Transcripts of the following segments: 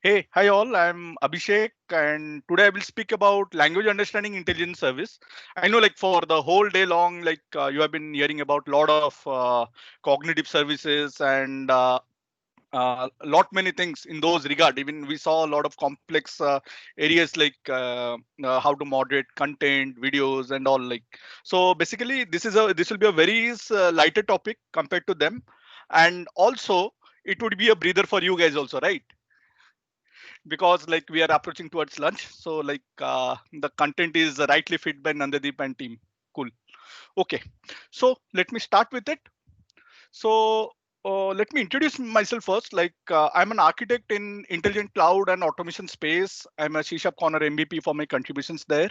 Hey, hi all. I'm Abhishek, and today I will speak about language understanding intelligence service. I know, like for the whole day long, you have been hearing about a lot of cognitive services and lot many things in those regard. Even we saw a lot of complex areas how to moderate content, videos, and all. So, basically, this will be a very lighter topic compared to them, and also it would be a breather for you guys also, right? Because we are approaching towards lunch, so the content is rightly fit by Nandadeep and team. Cool. Okay, so let me start with it. So let me introduce myself first. I'm an architect in intelligent cloud and automation space. I'm a C# Corner MVP for my contributions there.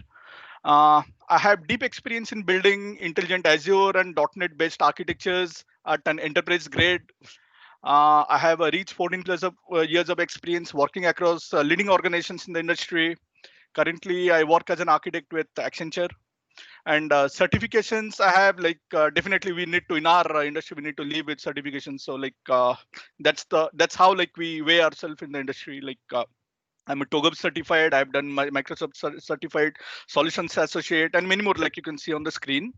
I have deep experience in building intelligent Azure and .NET based architectures at an enterprise grade. I have reached 14 plus of years of experience working across leading organizations in the industry. Currently, I work as an architect with Accenture. And certifications I have, definitely we need to, in our industry, we need to live with certifications. So that's how we weigh ourselves in the industry. I'm a TOGAF certified. I've done my Microsoft certified solutions associate and many more, like you can see on the screen.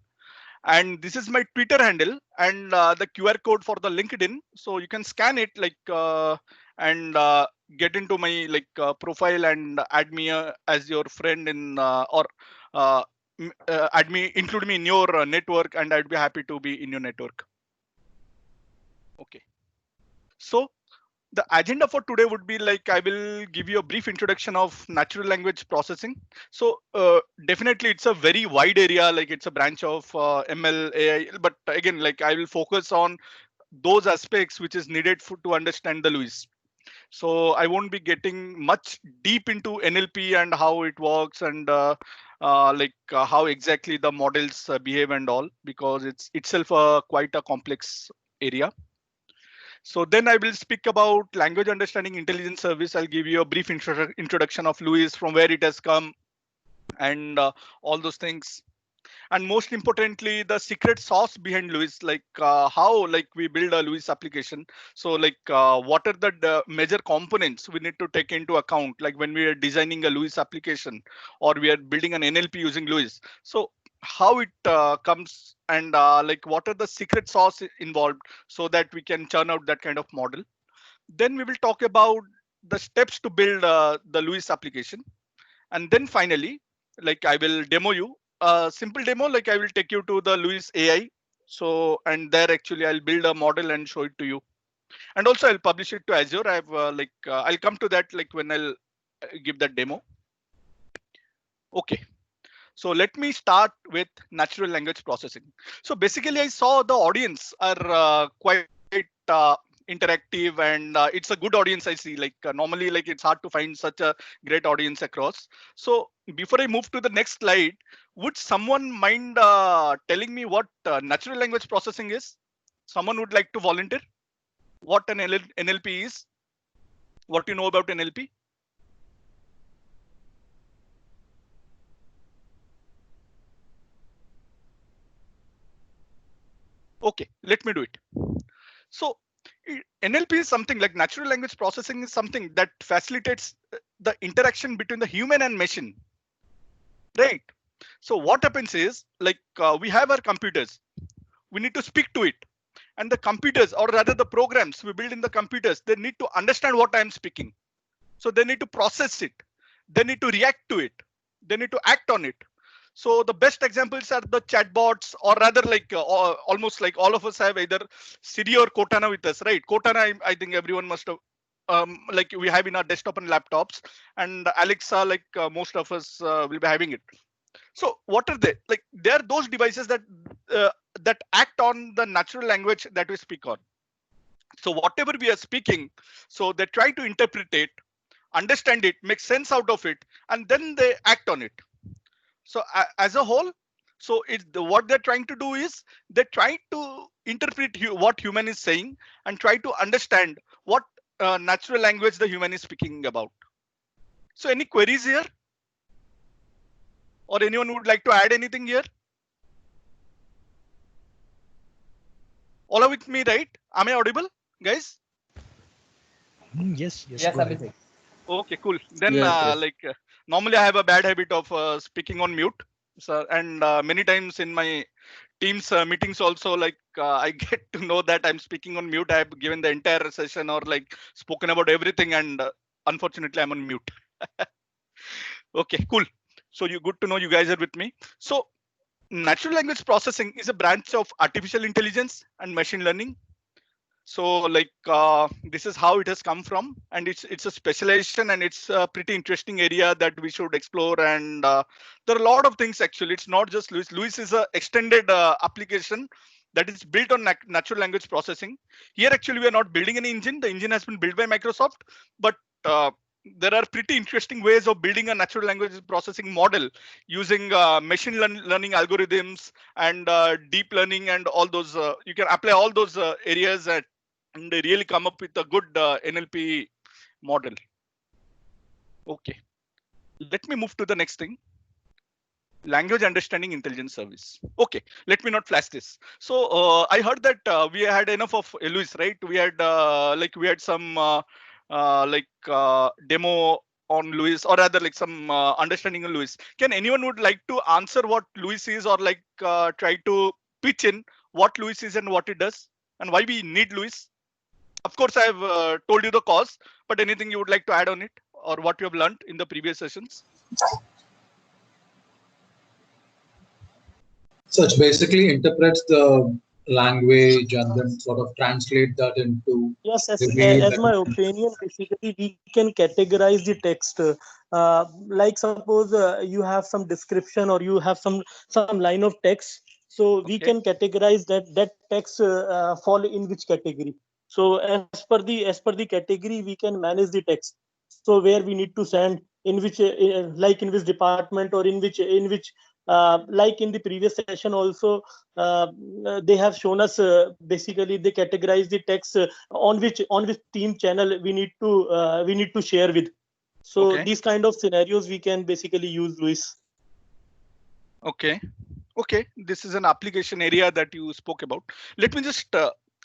And this is my Twitter handle and the QR code for the LinkedIn. So you can scan it and get into my profile and add me as your friend in or uh, add me, include me in your network, and I'd be happy to be in your network. Okay. So the agenda for today would be I will give you a brief introduction of natural language processing. So definitely it's a very wide area, like it's a branch of ML AI, but again, I will focus on those aspects which is needed to understand the LUIS. So I won't be getting much deep into NLP and how it works and how exactly the models behave and all, because it's itself quite a complex area. So then I will speak about language understanding intelligence service. I'll give you a brief introduction of LUIS, from where it has come, and all those things. And most importantly, the secret sauce behind LUIS, how we build a LUIS application. So what are the major components we need to take into account, like when we are designing a LUIS application or we are building an NLP using LUIS. So how it comes and what are the secret sauce involved so that we can churn out that kind of model. Then we will talk about the steps to build the LUIS application. And then finally, I will demo you a simple demo. I will take you to the LUIS AI. So, and there actually I'll build a model and show it to you. And also I'll publish it to Azure. I'll come to that when I'll give that demo. Okay. So let me start with natural language processing. So basically, I saw the audience are quite interactive, and it's a good audience. I see. Normally, it's hard to find such a great audience across. So before I move to the next slide, would someone mind telling me what natural language processing is? Someone would like to volunteer? What an NLP is? What you know about NLP? Okay, let me do it. So NLP is something like natural language processing is something that facilitates the interaction between the human and machine, right? So what happens is we have our computers, we need to speak to it, and the computers, or rather the programs we build in the computers, they need to understand what I am speaking. So they need to process it, they need to react to it, they need to act on it. So the best examples are the chatbots, or rather almost like all of us have either Siri or Cortana with us, right? Cortana, I think everyone must have we have in our desktop and laptops, and Alexa, most of us will be having it. So what are they? They are those devices uh, that act on the natural language that we speak on. So whatever we are speaking, so they try to interpret it, understand it, make sense out of it, and then they act on it. So as a whole, so what they're trying to do is they try to interpret what human is saying and try to understand what natural language the human is speaking about. So any queries here, or anyone would like to add anything here? All are with me, right? Am I audible, guys? Yes, Yes, go ahead. Abhishek. Okay, cool. Then Yes, yes. normally I have a bad habit of speaking on mute. So, and many times in my Teams meetings also, I get to know that I'm speaking on mute. I have given the entire session or like spoken about everything, and unfortunately I'm on mute. Okay, cool. So you good to know you guys are with me. So natural language processing is a branch of artificial intelligence and machine learning. So this is how it has come from, and it's a specialization, and it's a pretty interesting area that we should explore. And there are a lot of things actually. It's not just Luis. Luis is a extended application that is built on natural language processing. Here actually we are not building an engine. The engine has been built by Microsoft, but uh, there are pretty interesting ways of building a natural language processing model using machine learning algorithms and deep learning and all those. You can apply all those areas and they really come up with a good NLP model. Okay, let me move to the next thing. Language understanding intelligence service. Okay, let me not flash this. So I heard that we had enough of Luis, right? We had some demo on Luis, or rather like some understanding on Luis. Can anyone would like to answer what Luis is, or try to pitch in what Luis is and what it does and why we need Luis? Of course, I have told you the cause, but anything you would like to add on it or what you have learned in the previous sessions? So it basically interprets the language and then sort of translate that into Yes, the way as that my opinion, basically we can categorize the text. Like suppose you have some description or you have some line of text, so we Okay, can categorize that text fall in which category. So as per the category, we can manage the text. So where we need to send, in which like in which department, or in which like in the previous session also, uh, they have shown us basically they categorize the text on which team channel we need to share with. So okay, these kind of scenarios we can basically use, Luis. okay, okay. This is an application area that you spoke about. Let me just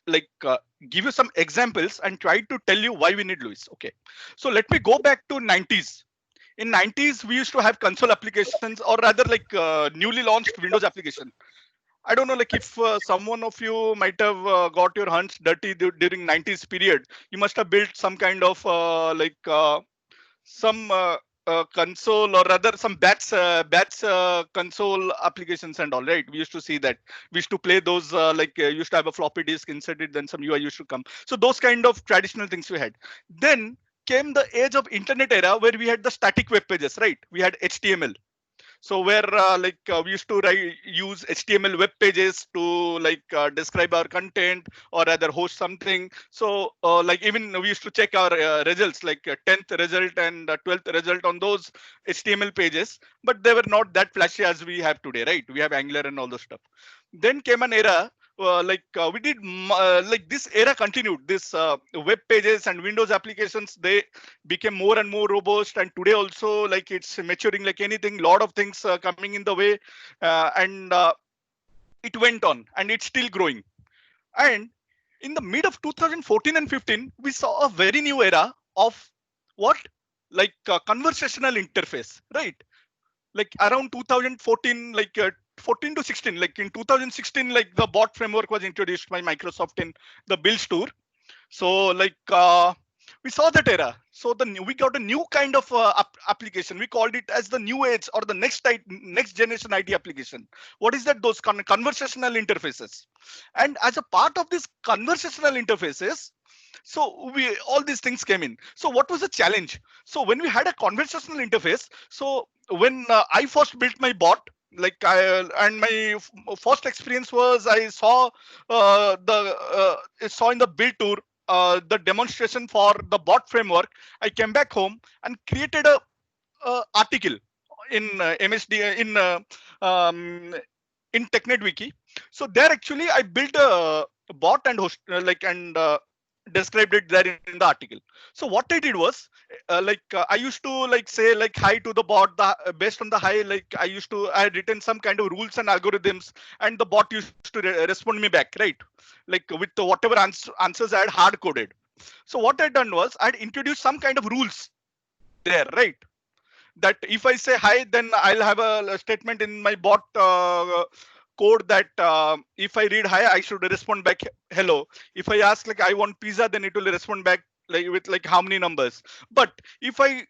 like uh, give you some examples and try to tell you why we need Luis. Okay, so let me go back to 90s. In 90s, we used to have console applications, or rather newly launched Windows application. I don't know, like if someone of you might have got your hands dirty during 90s period, you must have built some kind of some console, or rather some batch console applications and all, right? We used to see that. We used to play those used to have a floppy disk inserted, then some UI used to come. So those kind of traditional things we had. Then came the age of internet era where we had the static web pages, right? We had HTML. So where we used to use HTML web pages to describe our content or rather host something. So even we used to check our results, 10th result and 12th result on those HTML pages, but they were not that flashy as we have today, right? We have Angular and all those stuff. Then came an era we did this era continued. This web pages and Windows applications, they became more and more robust, and today also it's maturing like anything. Lot of things coming in the way, and it went on, and it's still growing. And in the mid of 2014 and 15, we saw a very new era of what, conversational interface, right? Like around 2014, 14 to 16, like in 2016, the bot framework was introduced by Microsoft in the build tour. So we saw that era. So we got a new kind of application. We called it as the new age or the next generation IT application. What is that? Those conversational interfaces. And as a part of these conversational interfaces, so we all these things came in. So what was the challenge? So when we had a conversational interface, so when I first built my bot, and my first experience was I saw in the build tour the demonstration for the bot framework. I came back home and created a article in MSD um, in TechNet Wiki. So there actually I built a bot and host described it there in the article. So what I did was I used to say hi to the bot. Based on the hi, I had written some kind of rules and algorithms, and the bot used to respond me back, right? With whatever answers I had hard coded. So what I done was I had introduced some kind of rules there, right? That if I say hi, then I'll have a statement in my bot code that if I read hi, I should respond back hello. If I ask like I want pizza, then it will respond back like with like how many numbers. But if I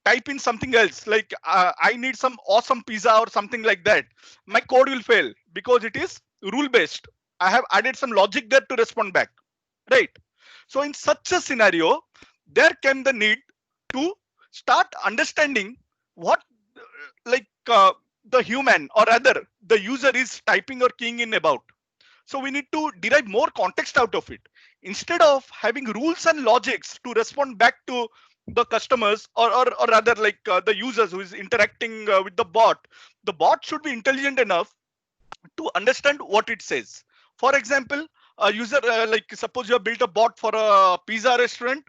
type in something else like I need some awesome pizza or something like that, my code will fail because it is rule based. I have added some logic there to respond back, right? So in such a scenario, there came the need to start understanding what the human or rather the user is typing or keying in about. So we need to derive more context out of it. Instead of having rules and logics to respond back to the customers or rather the users who is interacting with the bot should be intelligent enough to understand what it says. For example, a user like suppose you have built a bot for a pizza restaurant.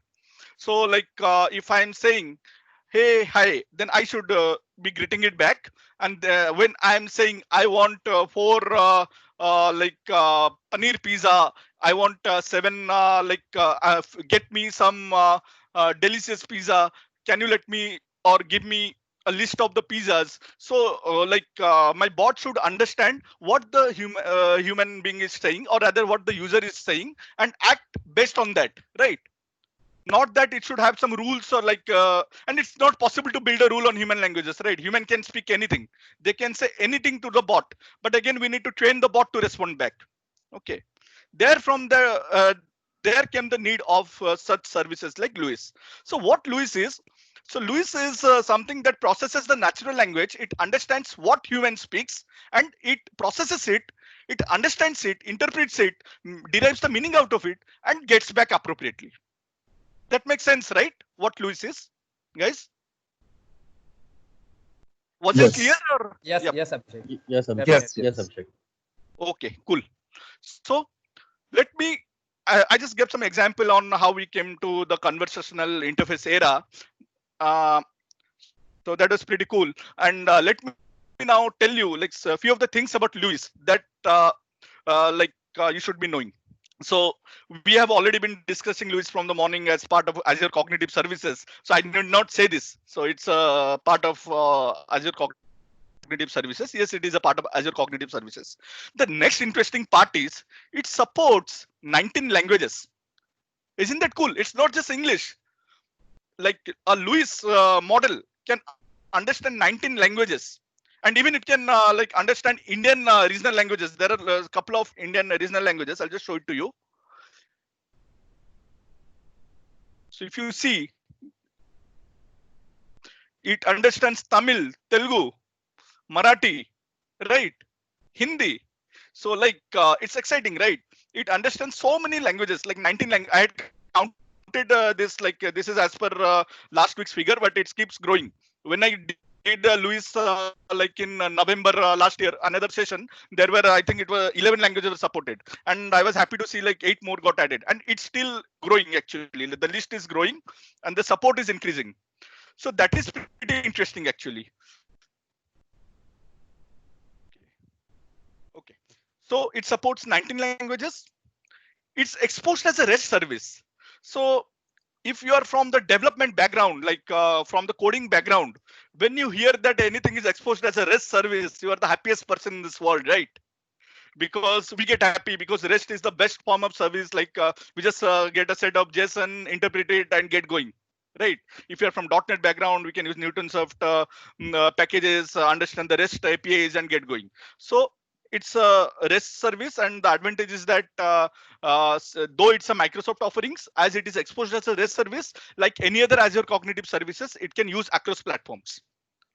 So if I am saying hey hi, then I should be greeting it back. And when I am saying I want four paneer pizza, I want seven get me some delicious pizza. Can you let me or give me a list of the pizzas? So my bot should understand what the human being is saying, or rather what the user is saying, and act based on that, right? Not that it should have some rules or and it's not possible to build a rule on human languages, right? Human can speak anything, they can say anything to the bot, but again we need to train the bot to respond back. Okay, there came the need of such services like LUIS. So what LUIS is? So LUIS is something that processes the natural language. It understands what human speaks and it processes it. It understands it, interprets it, derives the meaning out of it, and gets back appropriately. That makes sense, right? What LUIS is, guys? Was it clear? Or? Yes, Yep. yes, Abhishek. Yes, Abhishek. Yes, Yes, Abhishek. Okay, cool. So let me, I just give some example on how we came to the conversational interface era. So that was pretty cool. And let me now tell you like a few of the things about LUIS that you should be knowing. So we have already been discussing LUIS from the morning as part of Azure Cognitive Services. So I did not say this. So it's a part of Azure Cognitive Services. Yes, it is a part of Azure Cognitive Services. The next interesting part is it supports 19 languages. Isn't that cool? It's not just English. Like a LUIS model can understand 19 languages. And even it can understand Indian regional languages. There are a couple of Indian regional languages. I'll just show it to you. So if you see, it understands Tamil, Telugu, Marathi, right? Hindi. So it's exciting, right? It understands so many languages, like 19 languages. I had counted this, this is as per last week's figure, but it keeps growing. When I did LUIS in November last year, another session, there were I think it was 11 languages were supported, and I was happy to see 8 more got added, and it's still growing actually. The list is growing, and the support is increasing. So that is pretty interesting actually. Okay, so it supports 19 languages. It's exposed as a REST service. So if you are from the development background, from the coding background, when you hear that anything is exposed as a REST service, you are the happiest person in this world, right? Because we get happy because REST is the best form of service. We just get a set of JSON, interpret it, and get going, right? If you're from .NET background, we can use Newtonsoft packages, understand the REST APIs, and get going. So it's a REST service, and the advantage is that though it's a Microsoft offerings, as it is exposed as a REST service, like any other Azure Cognitive Services, it can use across platforms.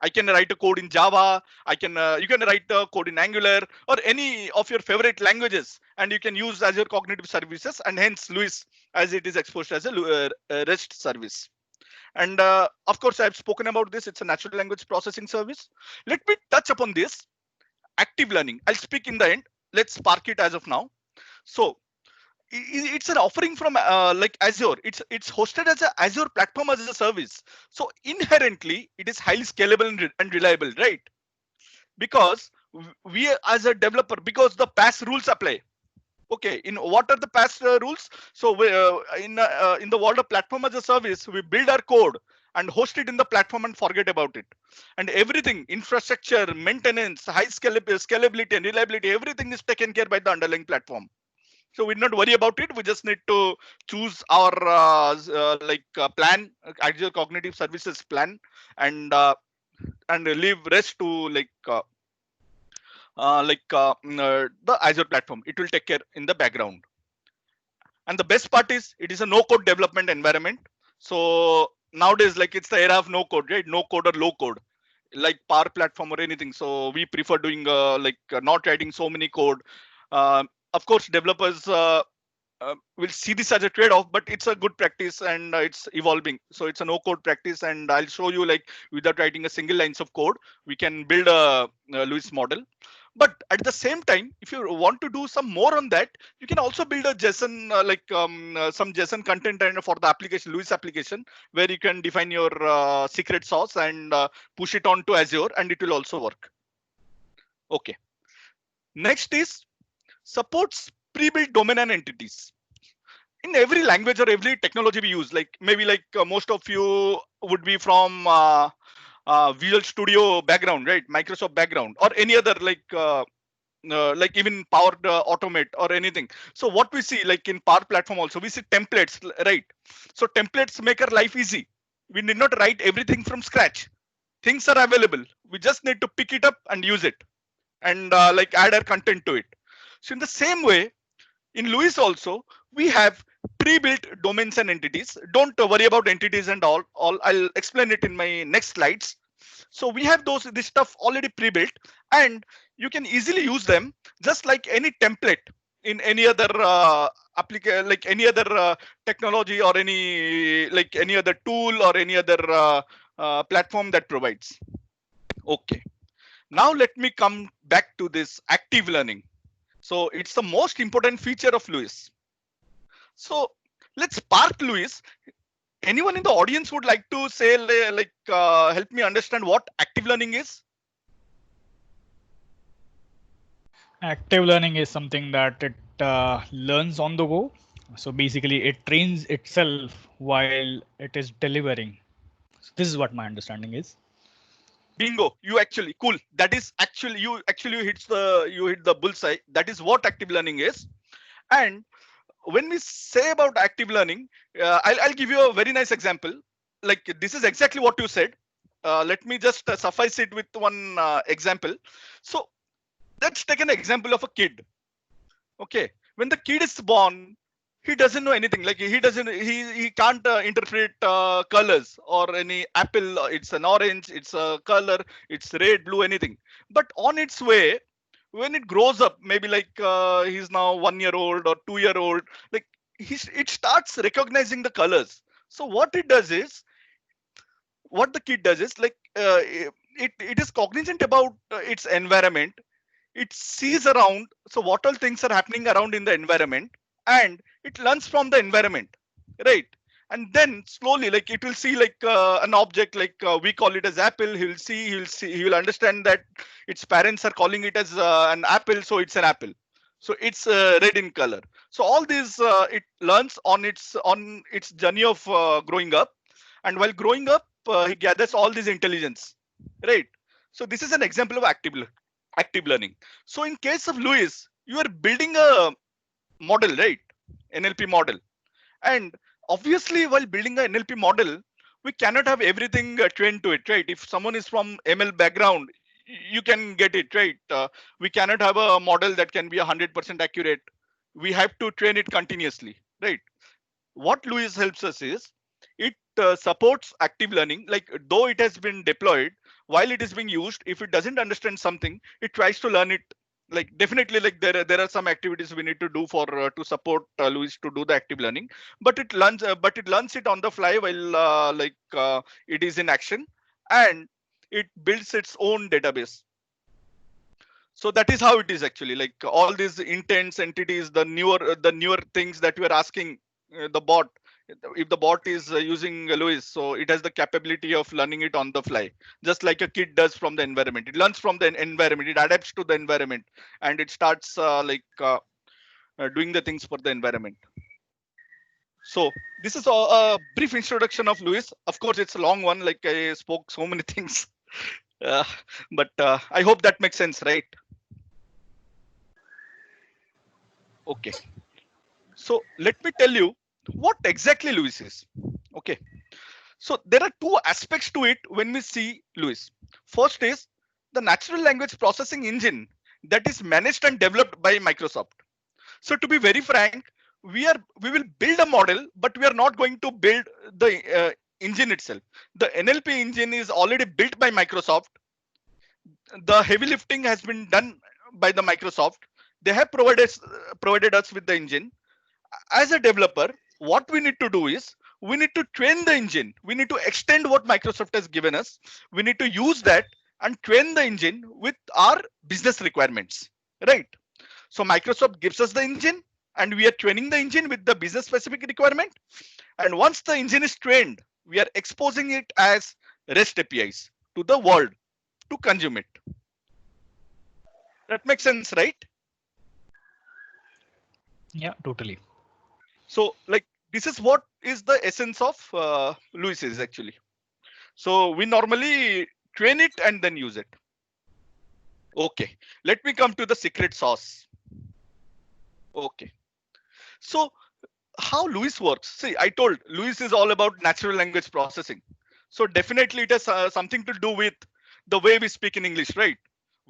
I can write a code in Java. I can you can write a code in Angular or any of your favorite languages, and you can use Azure Cognitive Services, and hence LUIS, as it is exposed as a REST service. And of course, I've spoken about this. It's a natural language processing service. Let me touch upon this. Active learning. I'll speak in the end. Let's park it as of now. So it's an offering from Azure. It's hosted as a Azure platform as a service. So inherently, it is highly scalable and reliable, right? Because we as a developer, because the PaaS rules apply. Okay, in what are the PaaS rules? So in the world of platform as a service, we build our code and host it in the platform and forget about it. And everything, infrastructure, maintenance, high scalability and reliability, everything is taken care by the underlying platform. So we not worry about it. We just need to choose our plan, Azure Cognitive Services plan, and leave rest to the Azure platform. It will take care in the background. And the best part is it is a no code development environment. So nowadays, like it's the era of no code, right? No code or low code, like Power Platform or anything. So we prefer doing not writing so many code. Of course, developers will see this as a trade-off, but it's a good practice and it's evolving. So it's a no-code practice, and I'll show you like without writing a single lines of code, we can build a LUIS model. But at the same time, if you want to do some more on that, you can also build a JSON, some JSON content and for the application, LUIS application, where you can define your secret sauce and push it onto Azure, and it will also work. Okay. Next is supports pre-built domain and entities. In every language or every technology we use, like maybe most of you would be from Visual Studio background, right? Microsoft background, or any other like even Power Automate or anything. So what we see like in Power Platform also, we see templates, right? So templates make our life easy. We need not write everything from scratch. Things are available. We just need to pick it up and use it, and add our content to it. So in the same way, in LUIS also, we have pre-built domains and entities. Don't worry about entities and all. I'll explain it in my next slides. So we have this stuff already pre-built, and you can easily use them just like any template in any other application, like any other technology or any other tool or any other platform that provides. Okay. Now let me come back to this active learning. So it's the most important feature of LUIS. So let's park LUIS. Anyone in the audience would like to say, help me understand what active learning is? Active learning is something that it learns on the go. So basically it trains itself while it is delivering. So this is what my understanding is. Bingo, you actually cool. That is actually you hit the bullseye. That is what active learning is. And when we say about active learning, I'll give you a very nice example. Like this is exactly what you said. Let me just suffice it with one example. So let's take an example of a kid. Okay, when the kid is born, he doesn't know anything. Like he can't interpret colors or any apple. It's an orange, it's a color, it's red, blue, anything. But on its way, when it grows up, maybe he's now 1 year old or 2 year old, like it starts recognizing the colors. So what the kid does is it is cognizant about its environment. It sees around, so what all things are happening around in the environment, and it learns from the environment, right? And then slowly, like it will see an object, we call it as apple. He will understand that its parents are calling it as an apple, so it's an apple. So it's red in color. So all these it learns on its journey of growing up, and while growing up, he gathers all this intelligence, right? So this is an example of active learning. So in case of LUIS, you are building a model, right? NLP model. And obviously, while building an NLP model, we cannot have everything trained to it, right? If someone is from ML background, you can get it, right? We cannot have a model that can be 100% accurate. We have to train it continuously, right? What LUIS helps us is it supports active learning. Like though it has been deployed, while it is being used, if it doesn't understand something, it tries to learn it. Like definitely, like there are some activities we need to do for to support LUIS to do the active learning, but it learns it on the fly while it is in action, and it builds its own database. So that is how it is actually. Like all these intents, entities, the newer things that we are asking the bot. If the bot is using LUIS, so it has the capability of learning it on the fly, just like a kid does from the environment. It learns from the environment, it adapts to the environment, and it starts doing the things for the environment. So this is a brief introduction of LUIS. Of course, it's a long one, like I spoke so many things, but I hope that makes sense, right? Okay. So let me tell you what exactly LUIS is. Okay. So there are two aspects to it when we see LUIS. First is the natural language processing engine that is managed and developed by Microsoft. So to be very frank, we will build a model, but we are not going to build the engine itself. The NLP engine is already built by Microsoft. The heavy lifting has been done by the Microsoft. They have provided us with the engine. As a developer, what we need to do is we need to train the engine. We need to extend what Microsoft has given us. We need to use that and train the engine with our business requirements, right? So Microsoft gives us the engine and we are training the engine with the business specific requirement. And once the engine is trained, we are exposing it as REST APIs to the world to consume it. That makes sense, right? Yeah, totally. So like this is what is the essence of LUIS is actually. So we normally train it and then use it. Okay, let me come to the secret sauce. Okay, so how LUIS works? See, I told LUIS is all about natural language processing. So definitely it has something to do with the way we speak in English, right?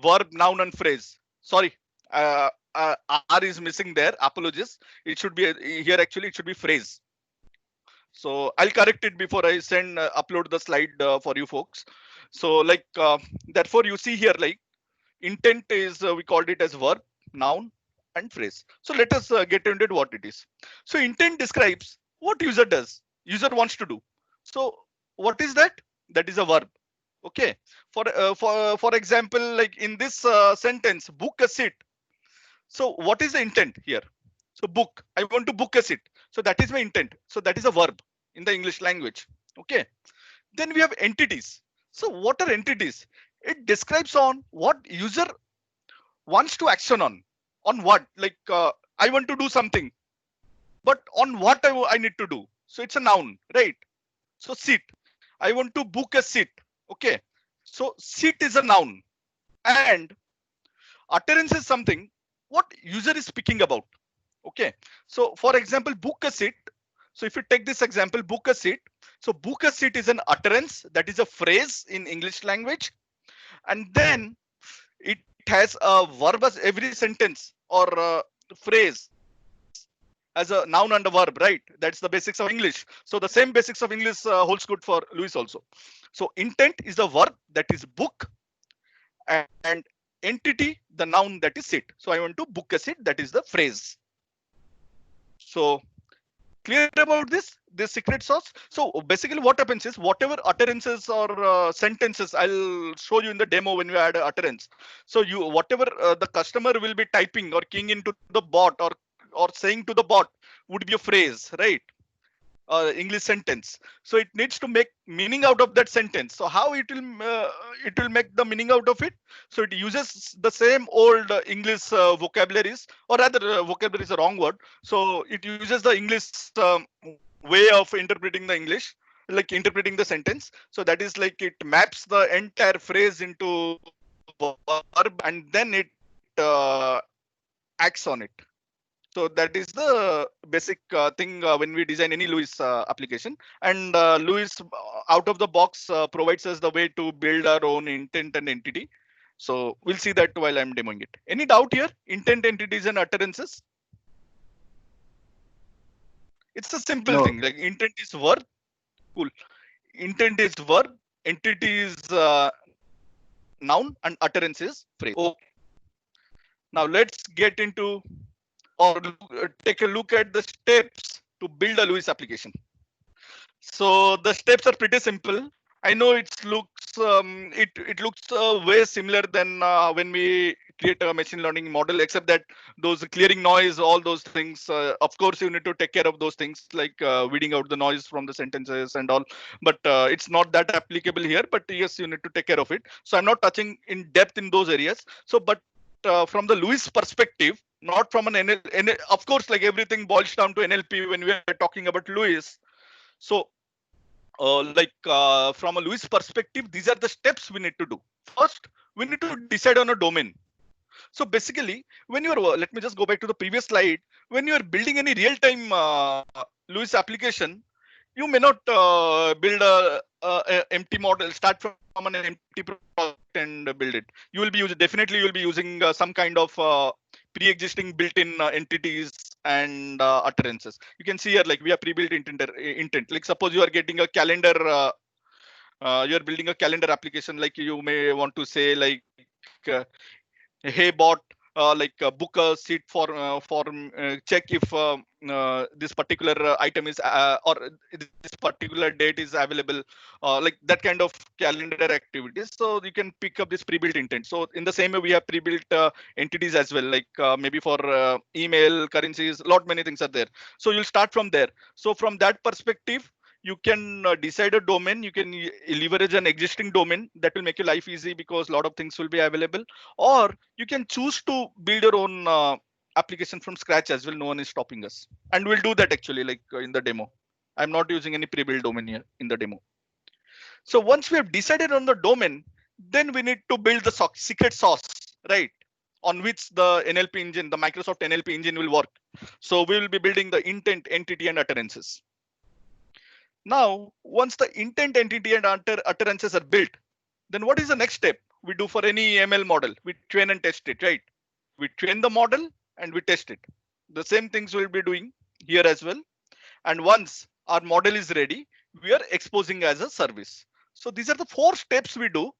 Verb, noun, and phrase. Sorry, R is missing there. Apologies. It should be here. Actually, it should be phrase. So I'll correct it before I send upload the slide for you folks. So like therefore you see here like intent is we called it as verb, noun, and phrase. So let us get into what it is. So intent describes what user does. User wants to do. So what is that? That is a verb. Okay. For example, like in this sentence, book a seat. So what is the intent here? So book. I want to book a seat. So that is my intent. So that is a verb in the English language. Okay. Then we have entities. So what are entities? It describes on what user wants to action on what, like I want to do something, but on what I need to do. So it's a noun, right? So seat, I want to book a seat. Okay, so seat is a noun, and utterance is something what user is speaking about. Okay, so for example, book a seat. So if you take this example, book a seat. So book a seat is an utterance, that is a phrase in English language, and then it has a verb as every sentence or phrase as a noun and a verb, right? That's the basics of English. So the same basics of English holds good for LUIS also. So intent is the verb, that is book, and entity, the noun, that is sit. So I want to book a seat, that is the phrase. So clear about this secret sauce? So basically what happens is whatever utterances or sentences, I'll show you in the demo when we add utterance. So you whatever the customer will be typing or keying into the bot or saying to the bot would be a phrase, right? English sentence. So it needs to make meaning out of that sentence. So how it will make the meaning out of it? So it uses the same old English vocabularies, or rather vocabulary is a wrong word. So it uses the English way of interpreting the English, like interpreting the sentence. So that is like it maps the entire phrase into verb and then it acts on it. So that is the basic thing when we design any LUIS application. And LUIS out of the box provides us the way to build our own intent and entity. So we'll see that while I'm demoing it. Any doubt here? Intent, entities, and utterances? It's a simple thing. Like intent is verb. Cool. Intent is verb. Entity is noun, and utterance is phrase. Okay. Now let's get into or take a look at the steps to build a LUIS application. So the steps are pretty simple. I know it looks way similar than when we create a machine learning model, except that those clearing noise, all those things, of course you need to take care of those things like weeding out the noise from the sentences and all, but it's not that applicable here, but yes, you need to take care of it. So I'm not touching in depth in those areas. So but from the LUIS perspective, not from an of course, like everything boils down to NLP when we are talking about LUIS. So from a LUIS perspective, these are the steps we need to do. First, we need to decide on a domain. So basically, when you're, let me just go back to the previous slide. When you are building any real-time LUIS application, you may not build a empty model, start from an empty project and build it. You will be definitely you will be using some kind of pre-existing built-in entities and utterances. You can see here, like we have pre-built intent. Like suppose you are getting a calendar, you are building a calendar application. Like you may want to say like, hey bot, book a seat for check if this particular item is or this particular date is available, like that kind of calendar activities. So you can pick up this pre-built intent. So in the same way, we have pre-built entities as well, like maybe for email, currencies, many things are there. So you'll start from there. So from that perspective, you can decide a domain. You can leverage an existing domain that will make your life easy because a lot of things will be available. Or you can choose to build your own application from scratch as well. No one is stopping us. And we'll do that actually, like in the demo. I'm not using any pre-built domain here in the demo. So once we have decided on the domain, then we need to build the secret sauce, right? On which the NLP engine, the Microsoft NLP engine will work. So we will be building the intent, entity, and utterances. Now, once the intent, entity, and utterances are built, then what is the next step we do for any ML model? We train and test it, right? We train the model and we test it. The same things we'll be doing here as well. And once our model is ready, we are exposing as a service. So these are the 4 steps we do.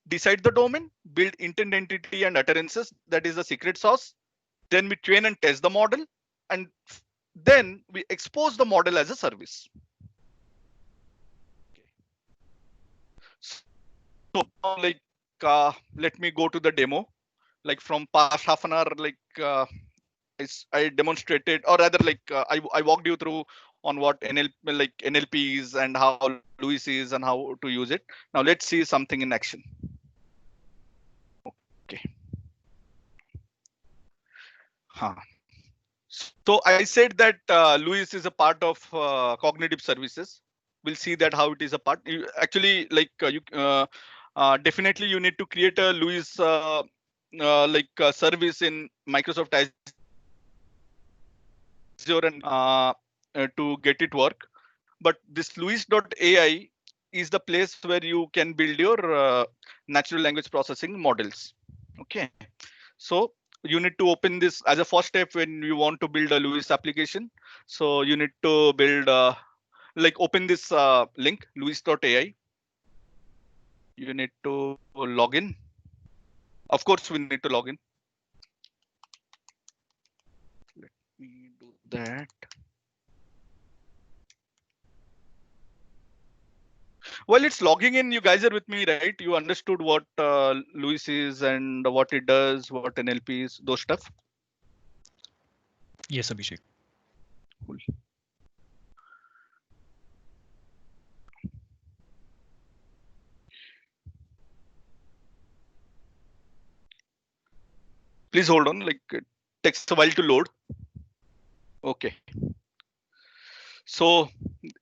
Decide the domain, build intent, entity, and utterances. That is the secret sauce. Then we train and test the model. And then we expose the model as a service. So like, let me go to the demo. Like from past half an hour, like I demonstrated, or rather, like I walked you through on what NLP is and how LUIS is and how to use it. Now let's see something in action. Okay. So I said that LUIS is a part of cognitive services. We'll see that how it is a part. Actually, like definitely you need to create a LUIS service in Microsoft Azure and to get it work. But this LUIS.ai is the place where you can build your natural language processing models. Okay, so you need to open this as a first step when you want to build a LUIS application. So you need to build open this link, LUIS.ai. You need to log in. Of course, we need to log in. Let me do that. While it's logging in, you guys are with me, right? You understood what LUIS is and what it does, what NLP is, those stuff? Yes, Abhishek. Cool. Please hold on, like it takes a while to load. Okay. So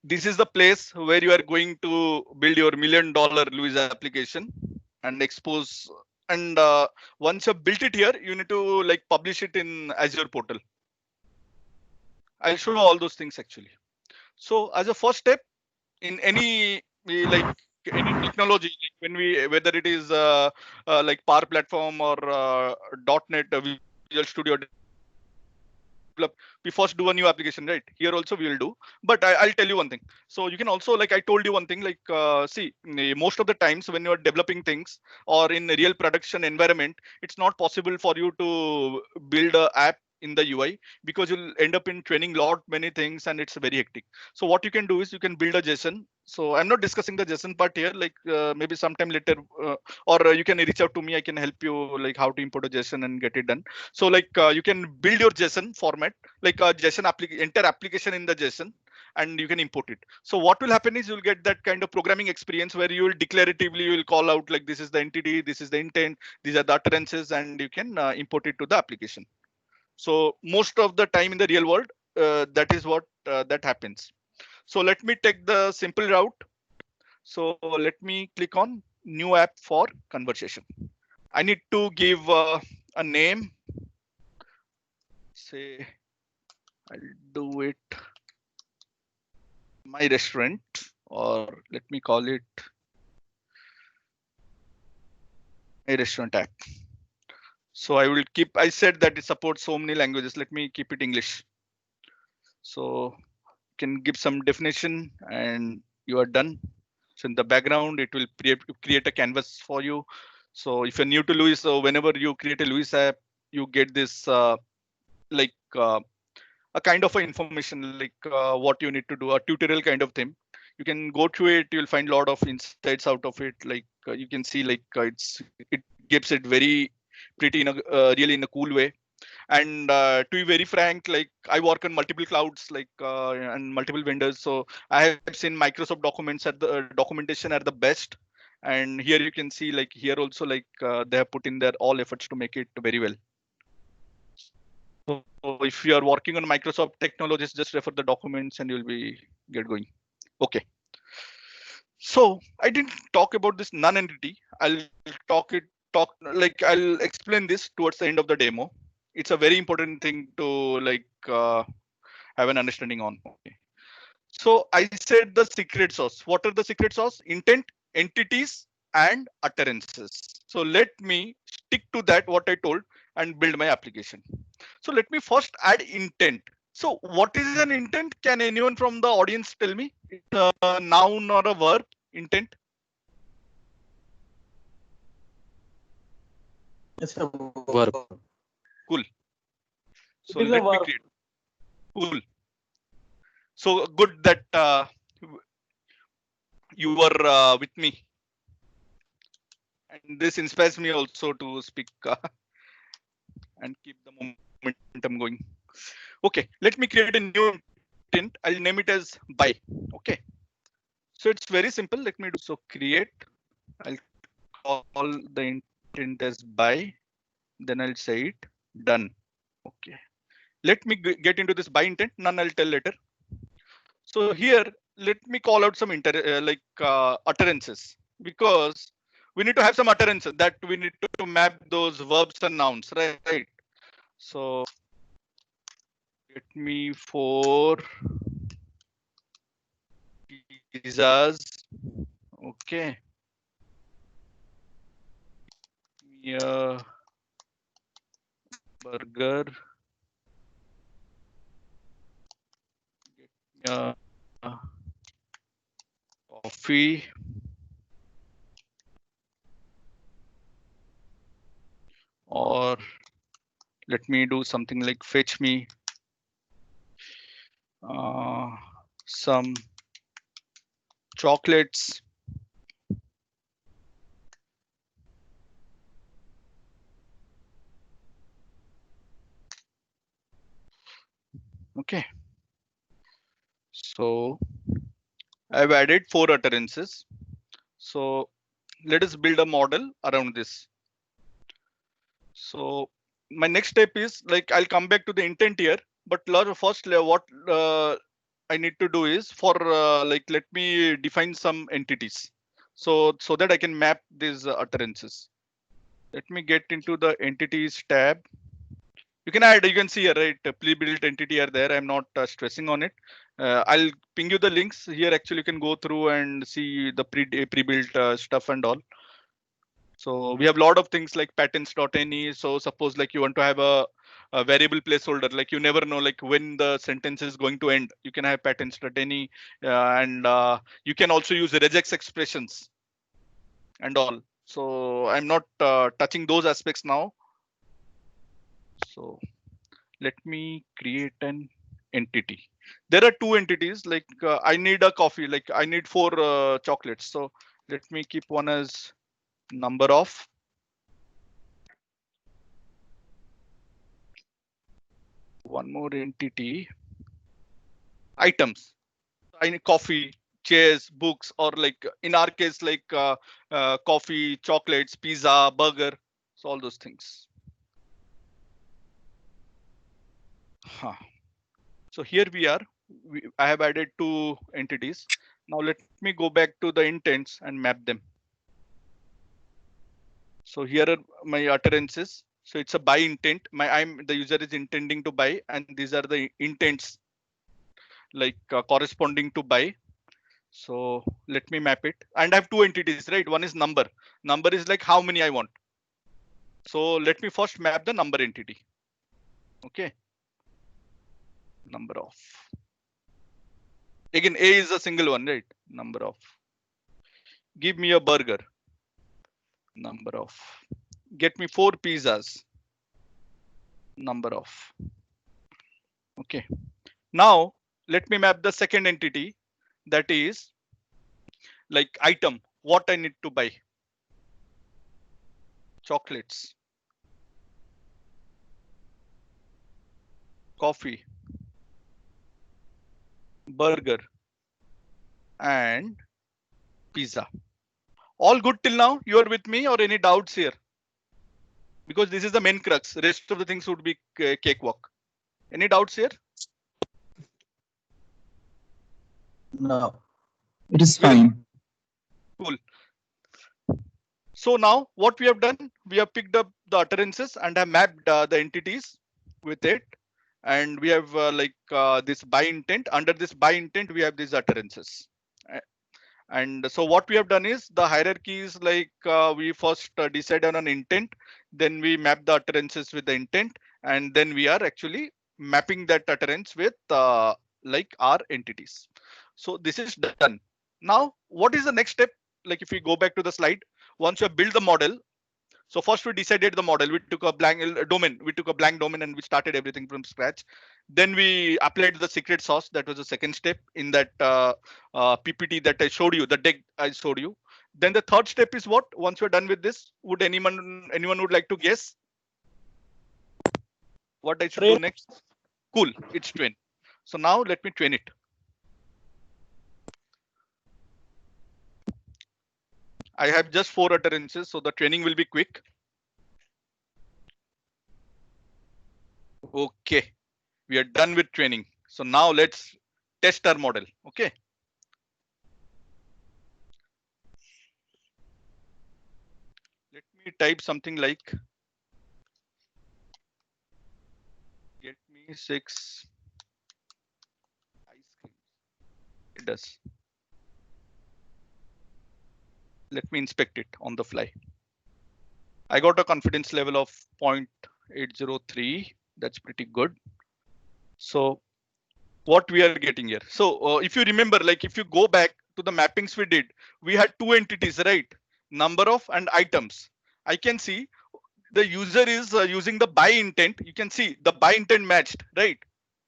this is the place where you are going to build your $1 million LUIS application and expose. And once you've built it here, you need to like publish it in Azure portal. I'll show you all those things actually. So as a first step in any any technology, when whether it is like Power Platform or .NET Visual Studio, we first do a new application, right? Here also we will do, but I'll tell you one thing. So you can also, like I told you one thing, like see, most of the times when you're developing things or in a real production environment, it's not possible for you to build an app in the UI because you'll end up in training many things and it's very hectic. So what you can do is you can build a JSON. So I'm not discussing the JSON part here, like maybe sometime later, or you can reach out to me. I can help you like how to import a JSON and get it done. So like you can build your JSON format, like a JSON entire application in the JSON, and you can import it. So what will happen is you'll get that kind of programming experience where you will declaratively you will call out like this is the entity, this is the intent, these are the utterances, and you can import it to the application. So most of the time in the real world, that is what that happens. So let me take the simple route. So let me click on new app for conversation. I need to give a name. Say, I'll do it my restaurant, or let me call it a restaurant app. So I will keep, I said that it supports so many languages. Let me keep it English. So you can give some definition and you are done. So in the background, it will create a canvas for you. So if you're new to LUIS, so whenever you create a LUIS app, you get this like a kind of information, like what you need to do, a tutorial kind of thing. You can go through it. You'll find a lot of insights out of it. Like you can see, like it gives it very pretty in a really in a cool way. And to be very frank, like I work on multiple clouds, like and multiple vendors. So I have seen Microsoft documents at the documentation are the best. And here you can see, like here also, like they have put in their all efforts to make it very well. So if you are working on Microsoft technologies, just refer the documents and you'll be get going. Okay. So I didn't talk about this non-entity. I'll I'll explain this towards the end of the demo. It's a very important thing to like have an understanding on. Okay. So I said the secret sauce. What are the secret sauce? Intent, entities, and utterances. So let me stick to that what I told and build my application. So let me first add intent. So what is an intent? Can anyone from the audience tell me? It's a noun or a verb, intent? It's a Verb. Cool. So It is a let me verb. create. Cool. So good that you were with me. And this inspires me also to speak and keep the momentum going. Okay, let me create a new intent. I'll name it as buy. Okay. So it's very simple. Let me do so create. I'll call the intent as buy. Then I'll say it done. Okay. Let me get into this buy intent. None I'll tell later. So here, let me call out some utterances, because we need to have some utterances that we need to map those verbs and nouns, right? So get me 4 pizzas. Okay. Yeah. Burger. Get me coffee. Or let me do something like fetch me some chocolates. Okay. So I've added 4 utterances. So let us build a model around this. So my next step is like I'll come back to the intent here, but first what I need to do is for let me define some entities, so that I can map these utterances. Let me get into the entities tab. You can see here, right, pre-built entity are there. I'm not stressing on it. I'll ping you the links here. Actually, you can go through and see the pre-built stuff and all. So we have a lot of things like patents.ne. So suppose like you want to have a variable placeholder, like you never know like when the sentence is going to end. You can have patents.ne and you can also use regex expressions and all. So I'm not touching those aspects now. So let me create an entity. There are 2 entities, like I need a coffee, like I need 4 chocolates. So let me keep one as number of. One more entity, items. I need coffee, chairs, books, or like in our case, like coffee, chocolates, pizza, burger. So all those things. So here we are. I have added 2 entities. Now let me go back to the intents and map them. So here are my utterances. So it's a buy intent. The user is intending to buy, and these are the intents like corresponding to buy. So let me map it. And I have 2 entities, right? One is number. Number is like how many I want. So let me first map the number entity. Okay. Number of. Again, A is a single one, right? Number of. Give me a burger. Number of. Get me 4 pizzas. Number of. Okay. Now let me map the second entity, that is like item, what I need to buy. Chocolates. Coffee. Burger. And pizza. All good till now? You are with me, or any doubts here? Because this is the main crux. Rest of the things would be cakewalk. Any doubts here? No, it is fine. Cool. So now what we have done, we have picked up the utterances and have mapped the entities with it. And we have this buy intent. Under this buy intent, we have these utterances. And so what we have done is the hierarchy is like we first decide on an intent, then we map the utterances with the intent, and then we are actually mapping that utterance with like our entities. So this is done. Now, what is the next step? Like if we go back to the slide, once you have built the model, so first we decided the model, we took a blank domain, and we started everything from scratch. Then we applied the secret sauce. That was the second step in that PPT that I showed you, the deck I showed you. Then the third step is what? Once we're done with this, would anyone would like to guess what I should do next? Cool, it's train. So now let me train it. I have just 4 utterances, so the training will be quick. Okay, we are done with training. So now let's test our model. Okay. Let me type something like get me 6 ice creams. It does. Let me inspect it on the fly. I got a confidence level of 0.803. That's pretty good. So what we are getting here. So if you remember, like if you go back to the mappings we did, we had 2 entities, right? Number of and items. I can see the user is using the buy intent. You can see the buy intent matched, right?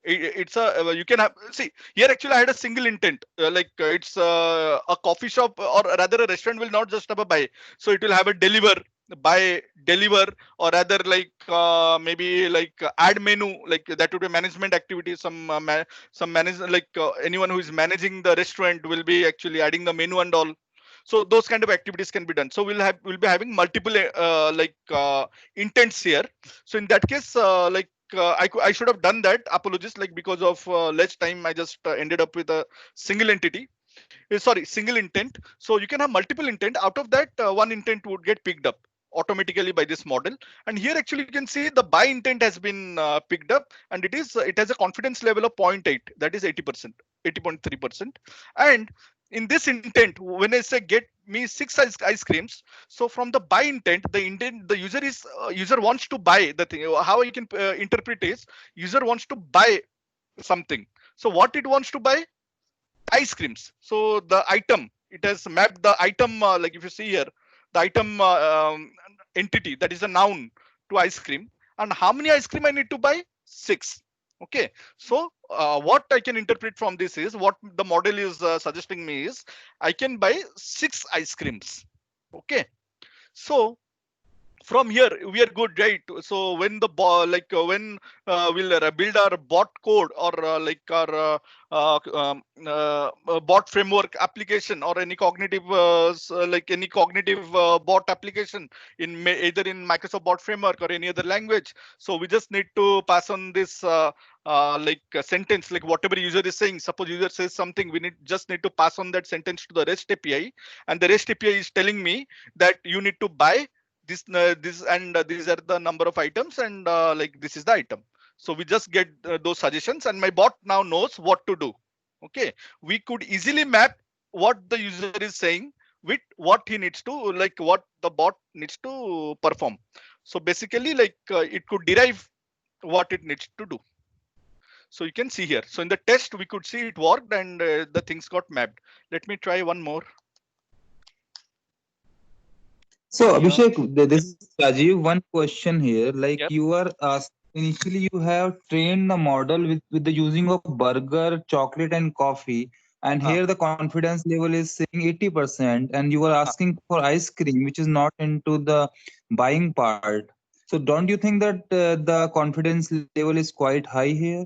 It's a you can have see here actually I had a single intent it's a coffee shop, or rather a restaurant will not just have a buy, so it will have a deliver, buy, deliver, or rather like maybe like add menu, like that would be management activity. Some manage anyone who is managing the restaurant will be actually adding the menu and all. So those kind of activities can be done. So we'll be having multiple intents here. So in that case I should have done that. Apologies, like because of less time, I just ended up with a single entity. Sorry, single intent. So you can have multiple intent. Out of that, one intent would get picked up automatically by this model. And here actually you can see the buy intent has been picked up, and it has a confidence level of 0.8, that is 80%, 80.3%. And in this intent, when I say get me 6 ice creams, so from the buy intent, the user wants to buy the thing. How I can interpret is user wants to buy something. So what it wants to buy? Ice creams. So the item, it has mapped the item, like if you see here, the item entity, that is a noun, to ice cream. And how many ice cream I need to buy? 6. Okay, so what I can interpret from this is, what the model is suggesting me is I can buy 6 ice creams. Okay, so from here we are good, right? So when the when we'll build our bot code or bot framework application or any cognitive bot application in either in Microsoft bot framework or any other language, so we just need to pass on this sentence, like whatever user is saying. Suppose user says something, we just need to pass on that sentence to the REST API, and the REST API is telling me that you need to buy this and these are the number of items, and this is the item. So we just get those suggestions, and my bot now knows what to do. Okay, we could easily map what the user is saying with what he needs to, what the bot needs to perform. So basically, it could derive what it needs to do. So you can see here. So in the test, we could see it worked, and the things got mapped. Let me try one more. So Abhishek, this is Rajiv. One question here, Yep. you are initially you have trained the model with the using of burger, chocolate, and coffee, and here the confidence level is saying 80%, and you are asking for ice cream, which is not into the buying part. So don't you think that the confidence level is quite high here?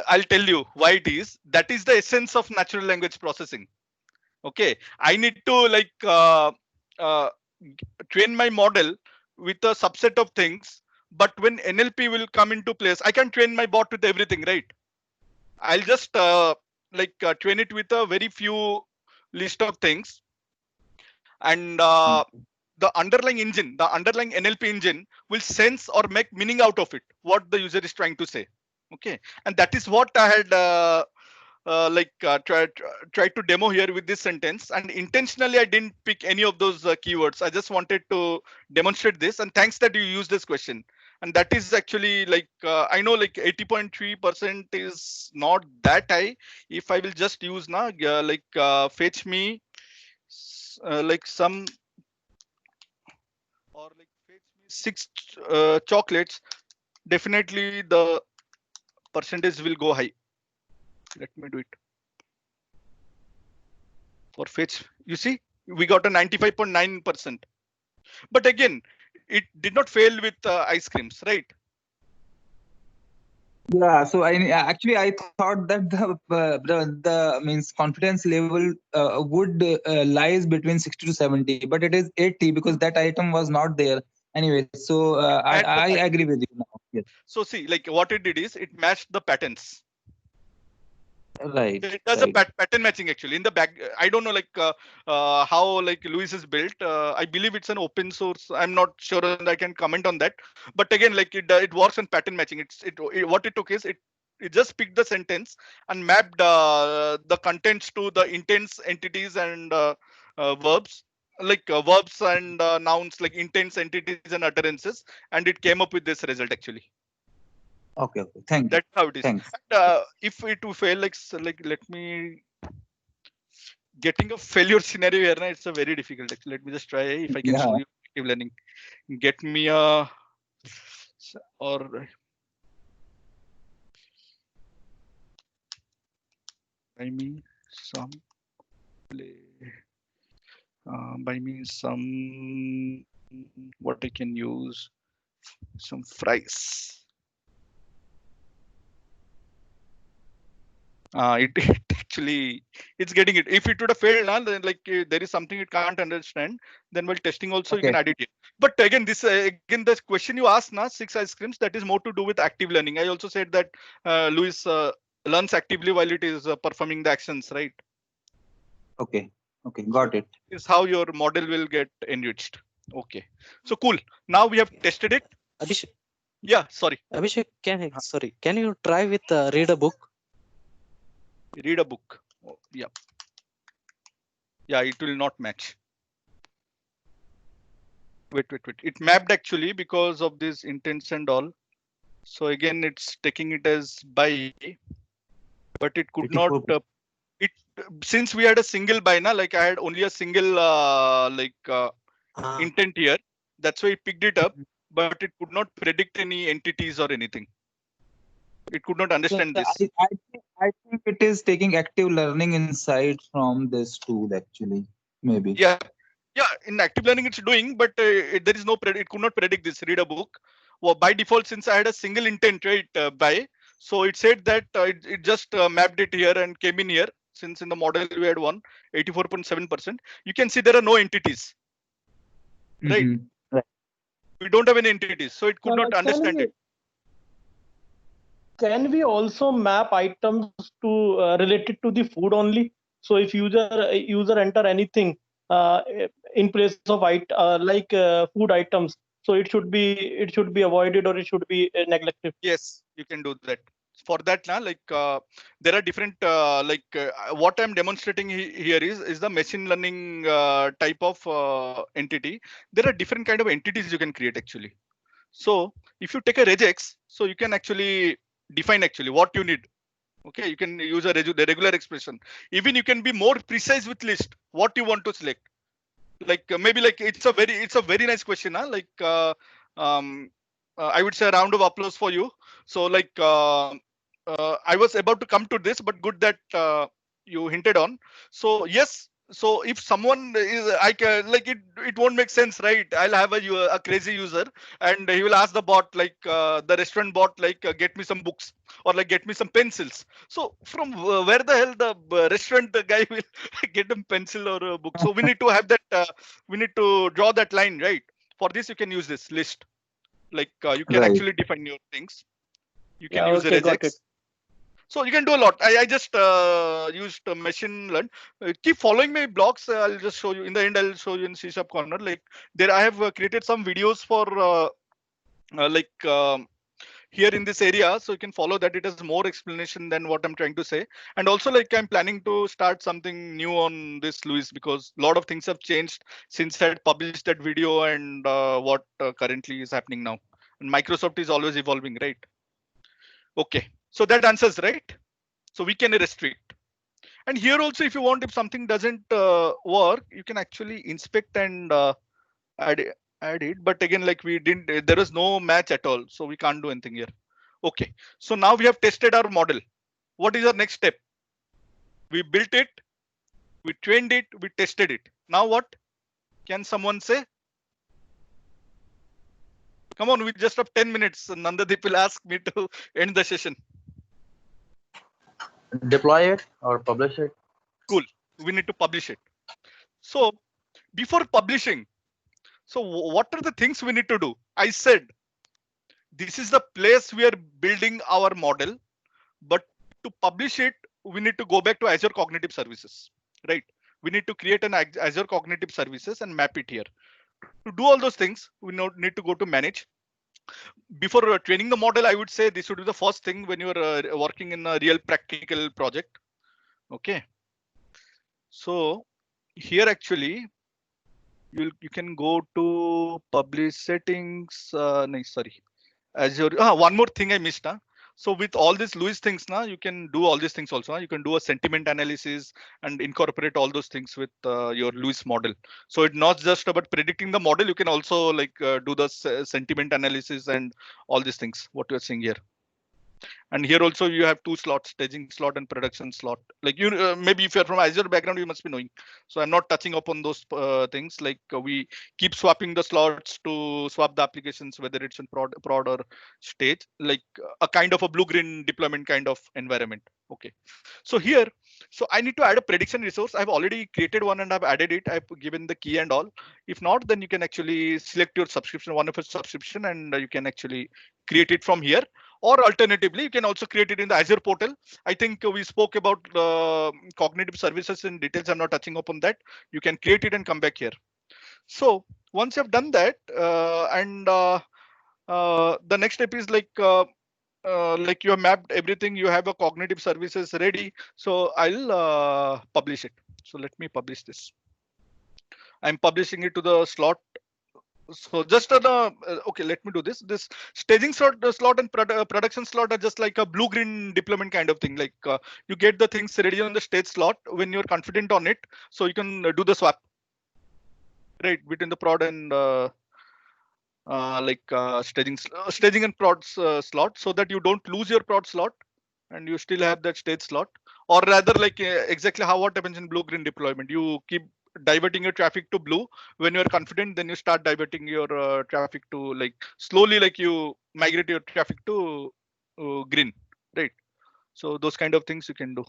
I'll tell you why it is. That is the essence of natural language processing. Okay, I need to uh, train my model with a subset of things, but when NLP will come into place, I can train my bot with everything, right? I'll just train it with a very few list of things, and the underlying engine, the underlying NLP engine will sense or make meaning out of it, what the user is trying to say. Okay, and that is what I had tried to demo here with this sentence, and intentionally I didn't pick any of those keywords. I just wanted to demonstrate this, and thanks that you used this question. And that is actually I know 80.3% is not that high. If I will just use now fetch me some, or fetch me 6 chocolates, definitely the percentage will go high. Let me do it. For fetch, you see, we got a 95.9%. But again, it did not fail with ice creams, right? Yeah, so I thought that the means confidence level would lies between 60 to 70, but it is 80 because that item was not there anyway. So I agree with you now. Yes. So see, what it did is it matched the patterns. Right. It does a pattern matching actually in the back. I don't know how Luis is built. I believe it's an open source. I'm not sure and I can comment on that. But again, it works on pattern matching. What it took is it just picked the sentence and mapped the contents to the intents, entities, and verbs. Verbs and nouns, like intents, entities, and utterances, and it came up with this result actually. Okay. Thank you. That's how it is. Thanks. If it will fail, let me getting a failure scenario here. It's a very difficult. Actually, let me just try if I can show you active learning. Get me a or by me some play. By me some what I can use, some fries. It actually it's getting it. If it would have failed, then there is something it can't understand. Then while testing also you can add it here. But again, the question you asked now, 6 ice creams, that is more to do with active learning. I also said that Luis learns actively while it is performing the actions, right? Okay, got it. This is how your model will get enriched. Okay, so cool. Now we have tested it. Abhishek. Yeah, sorry. Abhishek, can you try with read a book? Read a book. Oh, yeah. Yeah, it will not match. Wait. It mapped actually because of this intents and all. So again, it's taking it as by, but it could not. Since we had a single by now, I had only a single intent here. That's why it picked it up, but it could not predict any entities or anything. It could not understand this. I think it is taking active learning insight from this tool actually, maybe. Yeah, Yeah, in active learning it's doing, but there is no it could not predict this. Read a book. Well, by default, since I had a single intent, right, by, so it said that it just mapped it here and came in here. Since in the model we had 84.7%, you can see there are no entities, right? Mhm. We don't have any entities, so it could not Can understand we it. can we also map items to related to the food only? So if user enter anything in place of food items, so it should be avoided or it should be neglected. Yes, you can do that. For that, now, like there are different what I'm demonstrating here is the machine learning type of entity. There are different kind of entities you can create actually. So if you take a regex, so you can actually define actually what you need. Okay, you can use the regular expression. Even you can be more precise with list what you want to select. Like maybe like it's a very nice question, huh? Like I would say a round of applause for you. So like I was about to come to this, but good that you hinted on. So yes, so if someone is I can like it won't make sense, right? I'll have a crazy user and he will ask the bot like the restaurant bot like get me some books or like get me some pencils. So from where the hell the restaurant guy will get a pencil or a book? So we need to have that we need to draw that line, right? For this you can use this list, like you can Right. actually define your things. You can Yeah, use a okay, got it. regex. So you can do a lot. I just used machine learn. Keep following my blogs. I'll just show you in the end. I'll show you in C# corner. Like there, I have created some videos for like here in this area, so you can follow that. It has more explanation than what I'm trying to say. And also, like I'm planning to start something new on this, Luis, because a lot of things have changed since I had published that video and what currently is happening now. And Microsoft is always evolving, right? Okay, so that answers, right? So we can restrict. And here also, if you want, if something doesn't work, you can actually inspect and add it. But again, like we didn't, there is no match at all, so we can't do anything here. Okay, so now we have tested our model. What is our next step? We built it, we trained it, we tested it. Now what? Can someone say? Come on, we just have 10 minutes. Nandadeep will ask me to end the session. Deploy it or publish it. Cool. We need to publish it. So before publishing, so what are the things we need to do? I said, this is the place we are building our model, but to publish it, we need to go back to Azure Cognitive Services, right? We need to create an Azure Cognitive Services and map it here. To do all those things, we need to go to manage. Before training the model, I would say this would be the first thing when you are working in a real practical project. Okay. So here actually, you can go to publish settings. No, sorry, Azure. One more thing I missed. So with all these Luis things now, you can do all these things also. You can do a sentiment analysis and incorporate all those things with your Luis model. So it's not just about predicting the model. You can also like do the sentiment analysis and all these things, what you're seeing here. And here also you have two slots, staging slot and production slot. Like you, maybe if you're from Azure background, you must be knowing. So I'm not touching upon those things. Like we keep swapping the slots to swap the applications, whether it's in prod or stage, like a kind of a blue-green deployment kind of environment. Okay. So here, so I need to add a prediction resource. I've already created one and I've added it. I've given the key and all. If not, then you can actually select your subscription, one of your subscription, and you can actually create it from here. Or alternatively, you can also create it in the Azure portal. I think we spoke about cognitive services in details. I'm not touching upon that. You can create it and come back here. So once you've done that, the next step is like you have mapped everything. You have a cognitive services ready. So I'll publish it. So let me publish this. I'm publishing it to the slot. So just okay, let me do this. This staging slot and production slot are just like a blue-green deployment kind of thing. Like you get the things ready on the stage slot when you're confident on it, so you can do the swap, right, between the prod and staging and prod slot, so that you don't lose your prod slot and you still have that stage slot. Or rather, like exactly what happens in blue-green deployment, you keep diverting your traffic to blue. When you're confident, then you start diverting your traffic to like slowly, like you migrate your traffic to green, right? So those kind of things you can do.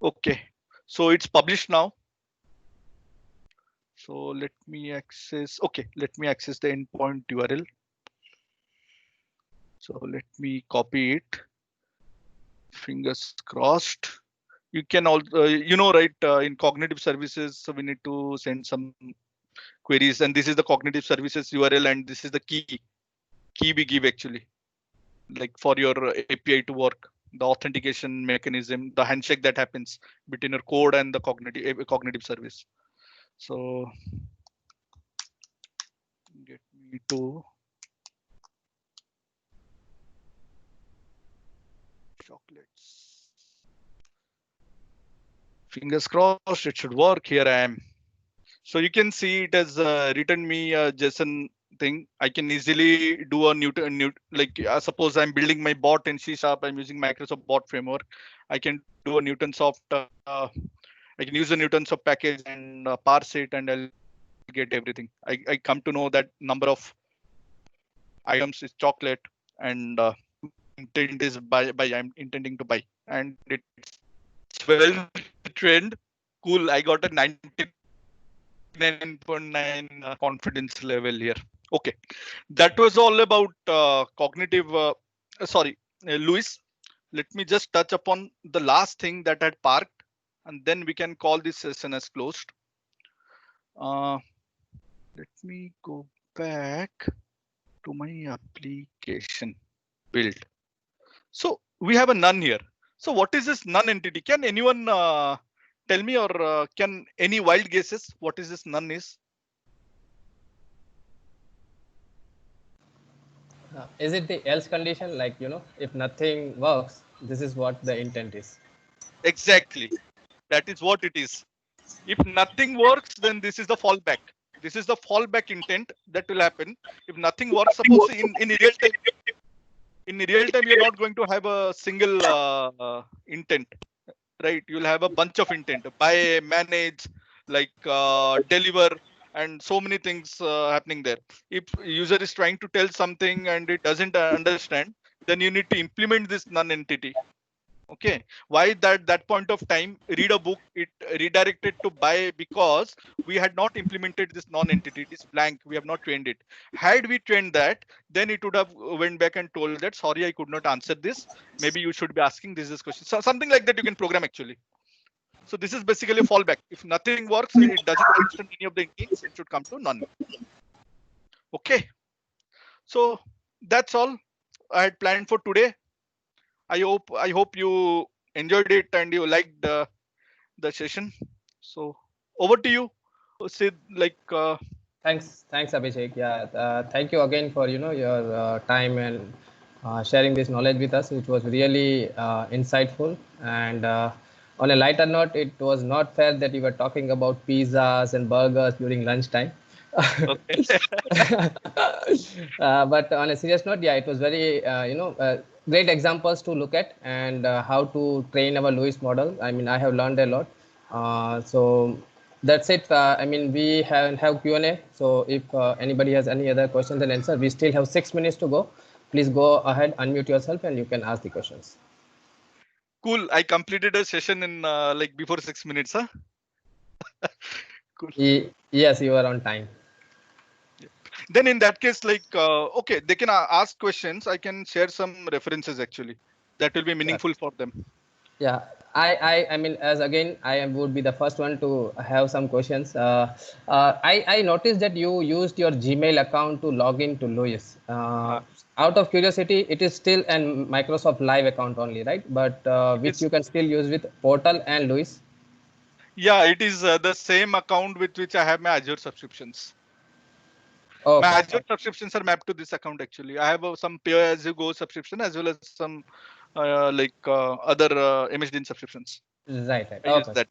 Okay, so it's published now. So let me access. Okay, let me access the endpoint URL. So let me copy it. Fingers crossed. You can also, right, in cognitive services, so we need to send some queries, and this is the cognitive services URL, and this is the key we give actually, like for your API to work, the authentication mechanism, the handshake that happens between your code and the cognitive service. So get me to chocolates. Fingers crossed, it should work. Here I am. So you can see it has written me a JSON thing. I can easily do a like suppose I'm building my bot in C#. I'm using Microsoft Bot Framework. I can do a Newtonsoft. I can use a Newtonsoft package and parse it, and I'll get everything. I come to know that number of items is chocolate, and intent is buy. I'm intending to buy, and it's well trained. Cool. I got a 99.9 confidence level here. Okay, that was all about cognitive. Luis. Let me just touch upon the last thing that had parked, and then we can call this session as closed. Let me go back to my application build. So we have a none here. So what is this none entity? Can anyone tell me, or can any wild guesses what is this none is? Is it the else condition? Like, if nothing works, this is what the intent is. Exactly. That is what it is. If nothing works, then this is the fallback. This is the fallback intent that will happen. If nothing works, suppose in real time, you're not going to have a single intent, right? You'll have a bunch of intent: buy, manage, like deliver, and so many things happening there. If user is trying to tell something and it doesn't understand, then you need to implement this non-entity. Okay, why that point of time read a book, it redirected to buy, because we had not implemented this non-entity. It is blank, we have not trained it. Had we trained that, then it would have went back and told that sorry, I could not answer this, maybe you should be asking this question. So something like that you can program actually. So this is basically a fallback. If nothing works, it doesn't understand any of the intents, it should come to none. Okay, so that's all I had planned for today. I hope you enjoyed it and you liked the session. So over to you, Sid. Thanks, Abhishek. Yeah, thank you again for your time and sharing this knowledge with us. It was really insightful. And on a lighter note, it was not fair that you were talking about pizzas and burgers during lunchtime. Okay. But on a serious note, yeah, it was very great examples to look at, and how to train our Lewis model. I mean, I have learned a lot. So that's it. I mean, we have Q&A. So if anybody has any other questions and answers, we still have 6 minutes to go. Please go ahead, unmute yourself, and you can ask the questions. Cool. I completed a session in before 6 minutes, huh? Cool. Yes, you are on time. Then in that case, okay, they can ask questions. I can share some references actually. That will be meaningful for them. Yeah, I mean, as again, I would be the first one to have some questions. I noticed that you used your Gmail account to log in to Lewis. Out of curiosity, it is still an Microsoft Live account only, right? But which you can still use with Portal and Lewis. Yeah, it is the same account with which I have my Azure subscriptions. Okay. My Azure subscriptions are mapped to this account actually. I have some pay-as-you-go subscription as well as some other MSDN subscriptions. Right. Okay.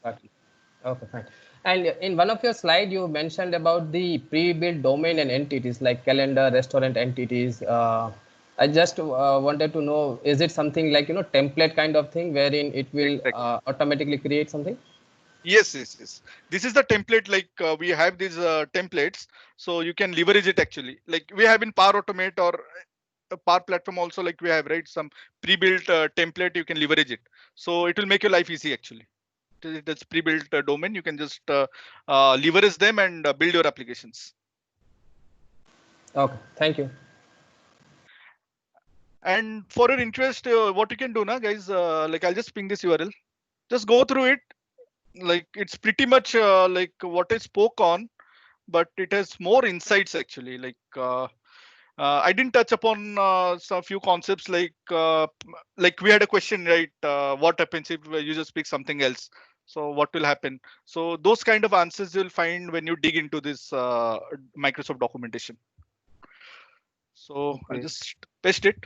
Okay, fine. And in one of your slides, you mentioned about the pre-built domain and entities like calendar, restaurant entities. I just wanted to know, is it something like template kind of thing wherein it will automatically create something? Yes, yes, yes. This is the template. Like we have these templates, so you can leverage it actually. Like we have in Power Automate or a Power Platform also. Like we have right some pre-built template. You can leverage it, so it will make your life easy actually. That's pre-built domain. You can just leverage them and build your applications. Okay, thank you. And for your interest, what you can do now, guys, like I'll just ping this URL. Just go through it. Like it's pretty much like what I spoke on, but it has more insights actually. I didn't touch upon some few concepts like we had a question, right? What happens if a user speaks something else? So what will happen? So those kind of answers you'll find when you dig into this Microsoft documentation. So I'll Okay. just paste it.